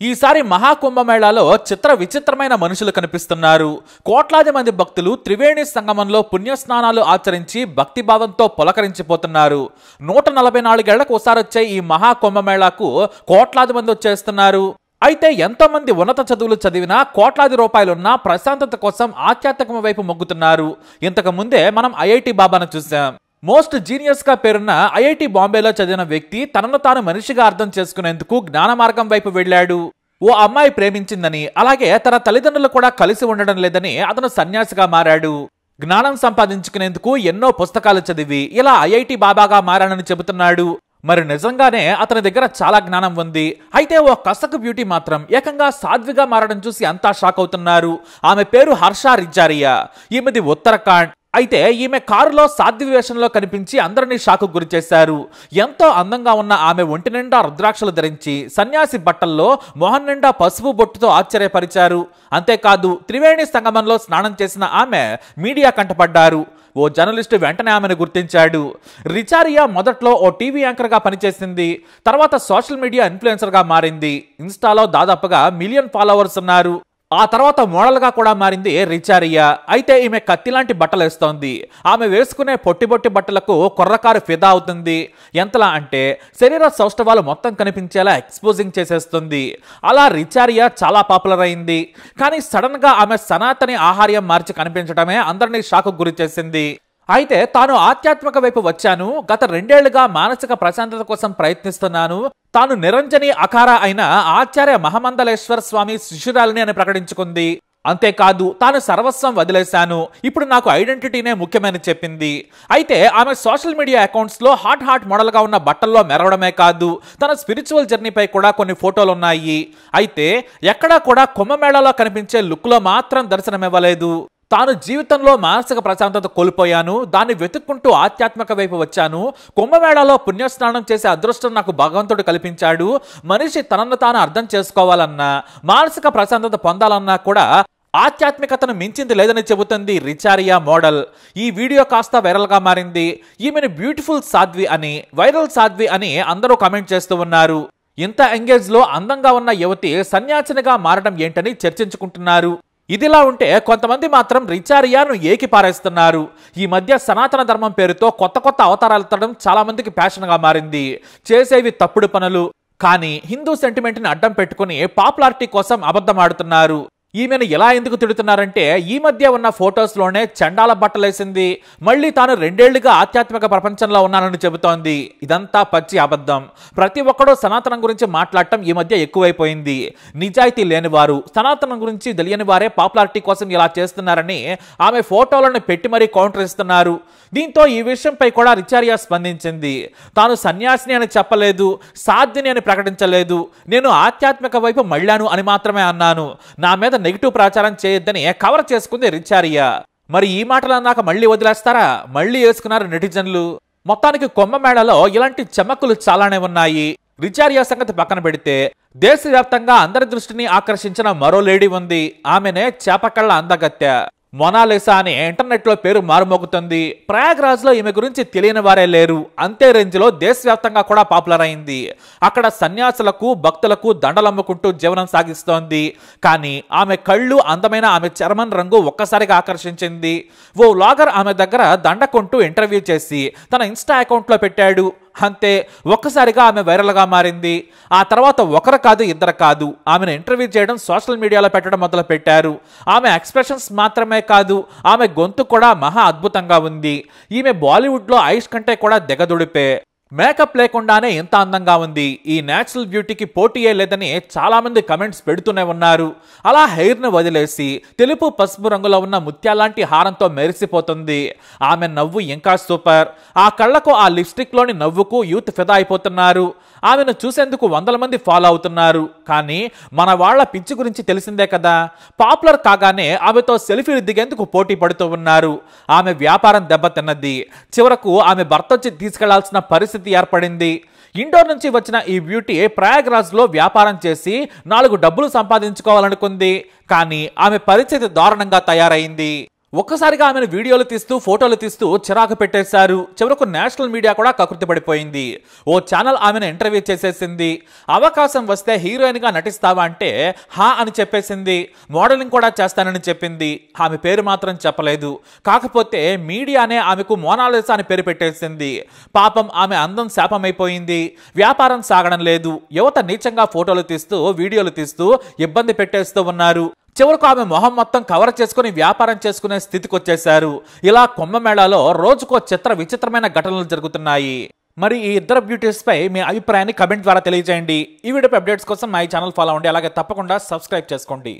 ఈసారి మహాకుంభమేళాలో చిత్ర విచిత్రమైన మనుషులు కనిపిస్తున్నారు. కోట్లాది మంది భక్తులు త్రివేణి సంగమంలో పుణ్యస్నానాలు ఆచరించి భక్తిభావంతో పులకరించిపోతున్నారు. 144 ఏళ్లకు ఒకసారి వచ్చే ఈ మహాకుంభమేళాకు కోట్లాది మంది వచ్చేస్తున్నారు. అయితే ఎంతో మంది ఉన్నత చదువులు చదివినా కోట్లాది రూపాయలున్నా ప్రశాంతత కోసం ఆధ్యాత్మికం వైపు మొగ్గుతున్నారు. ఇంతకు ముందే మనం ఐఐటి బాబాను చూసాం. మోస్ట్ జీనియస్ గా పేరున్న ఐఐటి బాంబేలో చదివిన వ్యక్తి తనను తాను మనిషిగా అర్థం చేసుకునేందుకు జ్ఞాన మార్గం వైపు వెళ్ళాడు. ఓ అమ్మాయి ప్రేమించిందని, అలాగే తన తల్లిదండ్రులు కూడా కలిసి ఉండడం లేదని అతను సన్యాసిగా మారాడు. జ్ఞానం సంపాదించుకునేందుకు ఎన్నో పుస్తకాలు చదివి ఇలా ఐఐటి బాబాగా మారానని చెబుతున్నాడు. మరి నిజంగానే అతని దగ్గర చాలా జ్ఞానం ఉంది. అయితే ఓ కసక్ బ్యూటీ మాత్రం ఏకంగా సాధ్విగా మారడం చూసి అంతా షాక్ అవుతున్నారు. ఆమె పేరు హర్ష రిచారియా. ఈమెది ఉత్తరాఖండ్. అయితే ఈమె కారులో సాధ్వి వేషంలో కనిపించి అందరినీ షాకు గురి చేశారు. ఎంతో అందంగా ఉన్న ఆమె ఒంటి నిండా రుద్రాక్షలు ధరించి సన్యాసి బట్టల్లో మొహం నిండా పసుపు బొట్టుతో ఆశ్చర్యపరిచారు. అంతేకాదు త్రివేణి సంగమంలో స్నానం చేసిన ఆమె మీడియా కంటపడ్డారు. ఓ జర్నలిస్టు వెంటనే ఆమెను గుర్తించాడు. రిచారియా మొదట్లో ఓ టీవీ యాంకర్ గా పనిచేసింది. తర్వాత సోషల్ మీడియా ఇన్ఫ్లుయెన్సర్ గా మారింది. ఇన్స్టాలో దాదాపుగా 1 మిలియన్ ఫాలోవర్స్ ఉన్నారు. ఆ తర్వాత మోడల్ గా కూడా మారింది రిచారియా. అయితే ఈమె కత్తిలాంటి బట్టలు వేస్తోంది. ఆమె వేసుకునే పొట్టి బట్టలకు కుర్రకారు ఫిదా అవుతుంది. ఎంతలా అంటే శరీర సౌష్ఠవాలు మొత్తం కనిపించేలా ఎక్స్పోజింగ్ చేసేస్తుంది. అలా రిచారియా చాలా పాపులర్ అయింది. కానీ సడన్ గా ఆమె సనాతని ఆహార్యం మార్చి కనిపించడమే అందరినీ షాకు గురి చేసింది. అయితే తాను ఆధ్యాత్మిక వైపు వచ్చాను, గత 2 ఏళ్లుగా మానసిక ప్రశాంతత కోసం ప్రయత్నిస్తున్నాను, తాను నిరంజని అఖారా అయిన ఆచార్య మహామందలేశ్వర స్వామి శిష్యురాలిని అని ప్రకటించుకుంది. అంతేకాదు తాను సర్వస్వం వదిలేశాను, ఇప్పుడు నాకు ఐడెంటిటీనే ముఖ్యమని చెప్పింది. అయితే ఆమె సోషల్ మీడియా అకౌంట్స్ లో హాట్ మోడల్ గా ఉన్న బట్టల్లో మెరవడమే కాదు, తన స్పిరిచువల్ జర్నీపై కూడా కొన్ని ఫోటోలు ఉన్నాయి. అయితే ఎక్కడా కూడా కుంభమేళాలో కనిపించే లుక్ లో మాత్రం దర్శనమివ్వలేదు. తాను జీవితంలో మానసిక ప్రశాంతత కోల్పోయాను, దాన్ని వెతుక్కుంటూ ఆధ్యాత్మిక వైపు వచ్చాను, కుంభమేళాలో పుణ్యస్నానం చేసే అదృష్టం నాకు భగవంతుడు కల్పించాడు, మనిషి తనను తాను అర్థం చేసుకోవాలన్నా మానసిక ప్రశాంతత పొందాలన్నా కూడా ఆధ్యాత్మికతను మించింది లేదని చెబుతుంది రిచారియా మోడల్. ఈ వీడియో కాస్త వైరల్ గా మారింది. ఈమెను బ్యూటిఫుల్ సాధ్వి అని, వైరల్ సాధ్వి అని అందరూ కామెంట్ చేస్తూ ఉన్నారు. ఇంత ఎంగేజ్ లో అందంగా ఉన్న యువతి సన్యాసినిగా మారడం ఏంటని చర్చించుకుంటున్నారు. ఇదిలా ఉంటే కొంతమంది మాత్రం రిచారియాను ఏకిపారేస్తున్నారు. ఈ మధ్య సనాతన ధర్మం పేరుతో కొత్త అవతారాలు ఎత్తడం చాలా మందికి ప్యాషన్ గా మారింది. చేసేవి తప్పుడు పనులు, కానీ హిందూ సెంటిమెంట్ ని అడ్డం పెట్టుకుని పాపులారిటీ కోసం అబద్ధం ఆడుతున్నారు. ఈమెను ఎలా ఎందుకు తిడుతున్నారంటే ఈ మధ్య ఉన్న ఫొటోస్ లోనే చండాల బట్టలేసింది, మళ్ళీ తాను 2 ఏళ్లుగా ఆధ్యాత్మిక ప్రపంచంలో ఉన్నానని చెబుతోంది. ఇదంతా పచ్చి అబద్ధం. ప్రతి ఒక్కడూ సనాతనం గురించి మాట్లాడటం ఈ మధ్య ఎక్కువైపోయింది. నిజాయితీ లేని వారు, సనాతనం గురించి తెలియని వారే పాపులారిటీ కోసం ఇలా చేస్తున్నారని ఆమె ఫోటోలను పెట్టి మరీ కౌంటర్ ఇస్తున్నారు. దీంతో ఈ విషయంపై కూడా రిచారియా స్పందించింది. తాను సన్యాసిని అని చెప్పలేదు, సాధ్విని అని ప్రకటించలేదు, నేను ఆధ్యాత్మిక వైపు మళ్ళాను అని మాత్రమే అన్నాను, నా మీద నెగిటివ్ ప్రచారం చేయొద్దని కవర్ చేసుకుంది రిచారియా. మరి ఈ మాటలు అన్నాక మళ్ళీ వదిలేస్తారా? మళ్ళీ వేసుకున్నారు నెటిజన్లు. మొత్తానికి కుంభమేళాలో ఇలాంటి చమక్కులు చాలానే ఉన్నాయి. రిచారియా సంగతి పక్కన పెడితే దేశవ్యాప్తంగా అందరి దృష్టిని ఆకర్షించిన మరో లేడీ ఉంది. ఆమెనే చేపకళ్ళ అందగత్తె మొనాలిసా అని ఇంటర్నెట్ లో పేరు మారుమోగుతుంది. ప్రయాగ్రాజ్ లో ఈమె గురించి తెలియని వారే లేరు. అంతే రేంజ్ లో దేశవ్యాప్తంగా కూడా పాపులర్ అయింది. అక్కడ సన్యాసులకు భక్తులకు దండలమ్ముకుంటూ జీవనం సాగిస్తోంది. కానీ ఆమె కళ్ళు, అందమైన ఆమె చర్మం రంగు ఒక్కసారిగా ఆకర్షించింది. ఓ వ్లాగర్ ఆమె దగ్గర దండకుంటూ ఇంటర్వ్యూ చేసి తన ఇన్స్టా అకౌంట్ లో పెట్టాడు. అంతే, ఒక్కసారిగా ఆమె వైరల్ గా మారింది. ఆ తర్వాత ఒకరు కాదు, ఇద్దరు కాదు, ఆమెను ఇంటర్వ్యూ చేయడం, సోషల్ మీడియాలో పెట్టడం మొదలు పెట్టారు. ఆమె ఎక్స్ప్రెషన్స్ మాత్రమే కాదు, ఆమె గొంతు కూడా మహా అద్భుతంగా ఉంది. ఈమె బాలీవుడ్ లో ఐష్ కంటే కూడా దిగదుడిపే. మేకప్ లేకుండానే ఎంత అందంగా ఉంది. ఈ నేచురల్ బ్యూటీకి పోటీయే లేదని చాలా మంది కమెంట్స్ పెడుతూనే ఉన్నారు. అలా హెయిర్ ను వదిలేసి తెలుపు పసుపు రంగులో ఉన్న ముత్యాలాంటి హారంతో మెరిసిపోతుంది. ఆమె నవ్వు ఇంకా సూపర్. ఆ కళ్లకు, ఆ లిప్స్టిక్ లోని నవ్వుకు యూత్ ఫిదా అయిపోతున్నారు. ఆమెను చూసేందుకు 100 మంది ఫాలో అవుతున్నారు. కానీ మన వాళ్ల పిచ్చి గురించి తెలిసిందే కదా. పాపులర్ కాగానే ఆమెతో సెల్ఫీలు దిగేందుకు పోటీ పడుతూ ఉన్నారు. ఆమె వ్యాపారం దెబ్బతిన్నది. చివరకు ఆమె భర్త వచ్చి తీసుకెళ్లాల్సిన పరిస్థితి ఏర్పడింది. ఇండోర్ నుంచి వచ్చిన ఈ బ్యూటీ ప్రయాగ్రాజ్ లో వ్యాపారం చేసి 4 డబ్బులు సంపాదించుకోవాలనుకుంది. కానీ ఆమె పరిస్థితి దారుణంగా తయారైంది. ఒక్కసారిగా ఆమెను వీడియోలు తీస్తూ ఫోటోలు తీస్తూ చిరాకు పెట్టేశారు. చివరకు నేషనల్ మీడియా కూడా కకృతి పడిపోయింది. ఓ ఛానల్ ఆమెను ఇంటర్వ్యూ చేసేసింది. అవకాశం వస్తే హీరోయిన్ గా నటిస్తావా అంటే హా అని చెప్పేసింది. మోడలింగ్ కూడా చేస్తానని చెప్పింది. ఆమె పేరు మాత్రం చెప్పలేదు. కాకపోతే మీడియానే ఆమెకు మోనాలిసా అని పేరు పెట్టేసింది. పాపం ఆమె అందం శాపమైపోయింది. వ్యాపారం సాగడం లేదు. యువత నీచంగా ఫోటోలు తీస్తూ వీడియోలు తీస్తూ ఇబ్బంది పెట్టేస్తూ ఉన్నారు. చివరకు ఆమె మొహం మొత్తం కవర్ చేసుకుని వ్యాపారం చేసుకునే స్థితికి వచ్చేశారు. ఇలా కుంభమేళాలో రోజుకో విచిత్రమైన ఘటనలు జరుగుతున్నాయి. మరి ఈ ఇద్దరు బ్యూటీస్ పై మీ అభిప్రాయాన్ని కమెంట్ ద్వారా తెలియజేయండి. ఈ వీడియో అప్డేట్స్ కోసం మా ఛానల్ ఫాలో అవ్వండి. అలాగే తప్పకుండా సబ్స్క్రైబ్ చేసుకోండి.